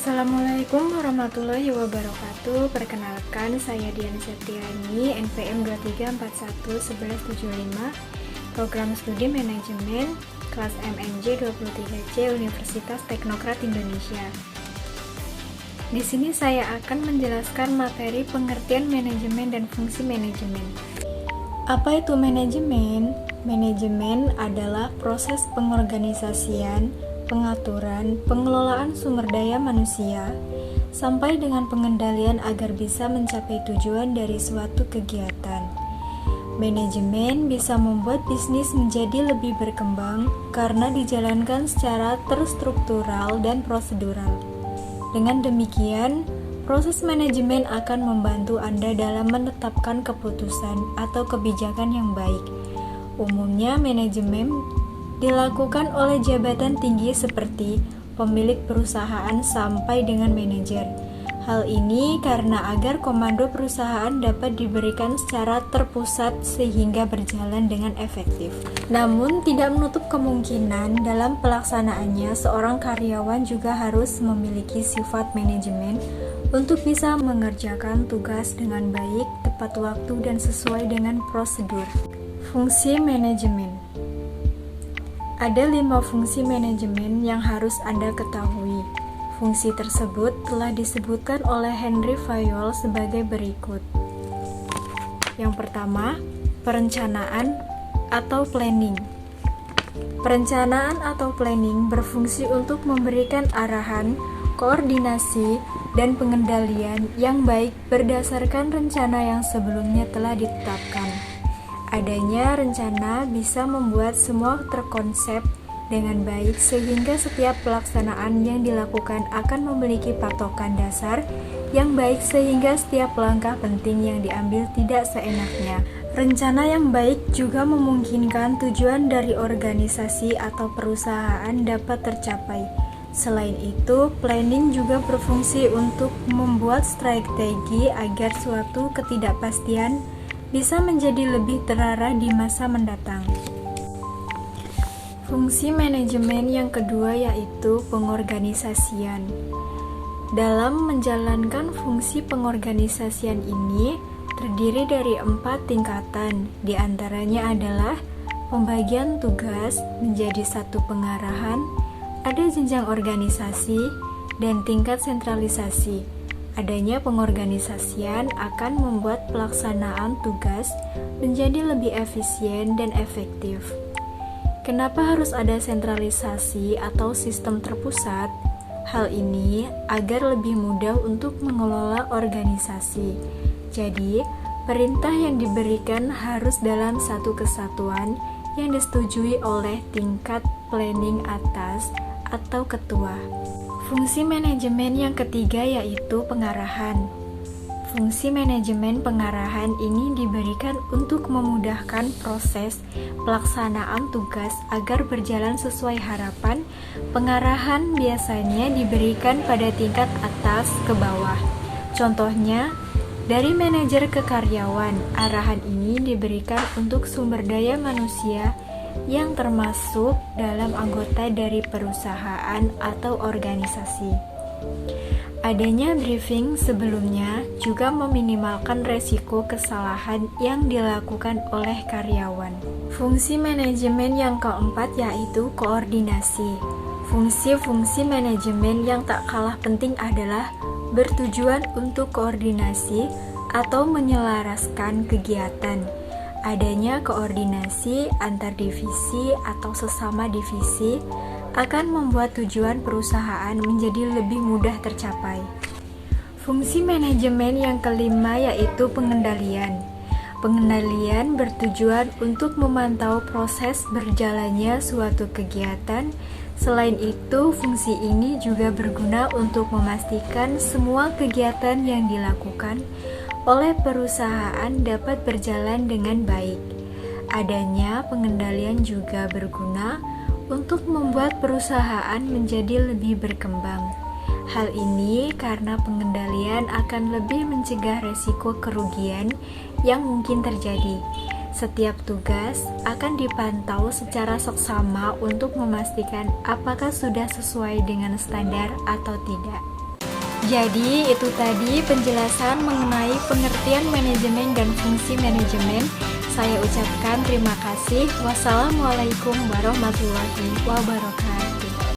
Assalamualaikum warahmatullahi wabarakatuh. Perkenalkan, saya Dian Septiani, NPM 23411175, Program Studi Manajemen, kelas MNJ 23C, Universitas Teknokrat Indonesia. Di sini saya akan menjelaskan materi pengertian manajemen dan fungsi manajemen. Apa itu manajemen? Manajemen adalah proses pengorganisasian, pengaturan, pengelolaan sumber daya manusia, sampai dengan pengendalian agar bisa mencapai tujuan dari suatu kegiatan. Manajemen bisa membuat bisnis menjadi lebih berkembang karena dijalankan secara terstruktural dan prosedural. Dengan demikian, proses manajemen akan membantu Anda dalam menetapkan keputusan atau kebijakan yang baik. Umumnya, manajemen dilakukan oleh jabatan tinggi seperti pemilik perusahaan sampai dengan manajer. Hal ini karena agar komando perusahaan dapat diberikan secara terpusat sehingga berjalan dengan efektif. Namun, tidak menutup kemungkinan dalam pelaksanaannya seorang karyawan juga harus memiliki sifat manajemen untuk bisa mengerjakan tugas dengan baik, tepat waktu, dan sesuai dengan prosedur. Fungsi manajemen. Ada 5 fungsi manajemen yang harus Anda ketahui. Fungsi tersebut telah disebutkan oleh Henry Fayol sebagai berikut. Yang pertama, perencanaan atau planning. Perencanaan atau planning berfungsi untuk memberikan arahan, koordinasi, dan pengendalian yang baik berdasarkan rencana yang sebelumnya telah ditetapkan. Adanya rencana bisa membuat semua terkonsep dengan baik sehingga setiap pelaksanaan yang dilakukan akan memiliki patokan dasar yang baik sehingga setiap langkah penting yang diambil tidak seenaknya. Rencana yang baik juga memungkinkan tujuan dari organisasi atau perusahaan dapat tercapai. Selain itu, planning juga berfungsi untuk membuat strategi agar suatu ketidakpastian bisa menjadi lebih terarah di masa mendatang. Fungsi manajemen yang kedua yaitu pengorganisasian. Dalam menjalankan fungsi pengorganisasian ini terdiri dari 4 tingkatan, di antaranya adalah pembagian tugas menjadi satu pengarahan, ada jenjang organisasi, dan tingkat sentralisasi. Adanya pengorganisasian akan membuat pelaksanaan tugas menjadi lebih efisien dan efektif. Kenapa harus ada sentralisasi atau sistem terpusat? Hal ini agar lebih mudah untuk mengelola organisasi. Jadi, perintah yang diberikan harus dalam satu kesatuan yang disetujui oleh tingkat planning atas atau ketua. Fungsi manajemen yang ketiga yaitu pengarahan. Fungsi manajemen pengarahan ini diberikan untuk memudahkan proses pelaksanaan tugas agar berjalan sesuai harapan. Pengarahan biasanya diberikan pada tingkat atas ke bawah. Contohnya, dari manajer ke karyawan, arahan ini diberikan untuk sumber daya manusia yang termasuk dalam anggota dari perusahaan atau organisasi. Adanya briefing sebelumnya juga meminimalkan resiko kesalahan yang dilakukan oleh karyawan. Fungsi manajemen yang keempat yaitu koordinasi. Fungsi-fungsi manajemen yang tak kalah penting adalah bertujuan untuk koordinasi atau menyelaraskan kegiatan. Adanya koordinasi antar divisi atau sesama divisi akan membuat tujuan perusahaan menjadi lebih mudah tercapai. Fungsi manajemen yang kelima yaitu pengendalian. Pengendalian bertujuan untuk memantau proses berjalannya suatu kegiatan. Selain itu, fungsi ini juga berguna untuk memastikan semua kegiatan yang dilakukan oleh perusahaan dapat berjalan dengan baik. Adanya pengendalian juga berguna untuk membuat perusahaan menjadi lebih berkembang. Hal ini karena pengendalian akan lebih mencegah resiko kerugian yang mungkin terjadi. Setiap tugas akan dipantau secara seksama untuk memastikan apakah sudah sesuai dengan standar atau tidak. Jadi, itu tadi penjelasan mengenai pengertian manajemen dan fungsi manajemen. Saya ucapkan terima kasih. Wassalamualaikum warahmatullahi wabarakatuh.